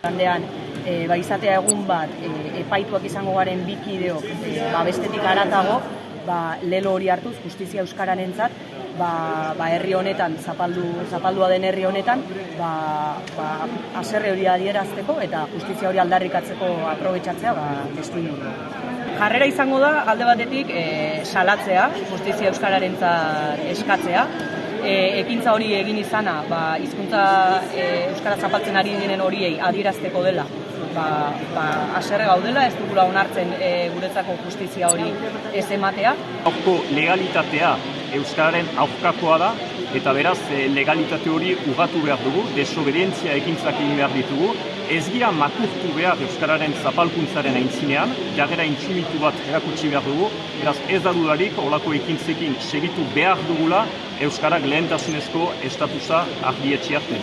Landean, izatea egun bat, epaituak izango garen bi kideok, bestetik haratago, lelo hori hartuz, justizia euskararentzat, herri honetan, zapaldua den herri honetan, haserre hori adierazteko eta justizia hori aldarrikatzeko aprobetxatzea testuingurua. Jarrera izango da, alde batetik, salatzea, justizia euskararentzat eskatzea, ekintza hori egin izana, hizkuntza euskara zapaltzen ari diren horiei adierazteko dela, haserre gaudela, ez dugula onartzen guretzako justizia hori ez ematea. Gaurko legalitatea euskararen aurkakoa da, eta beraz legalitate hori ugatu behar dugu, desobedientzia ekintzak egin behar ditugu, ez gira makurtu behar euskararen zapalkuntzaren aintzinean, jarrera intsumitu bat erakutsi behar dugu, beraz ez da dudarik horlako ekintzekin segitu behar dugula euskarak lehentasunezko estatusa ardietxe arte.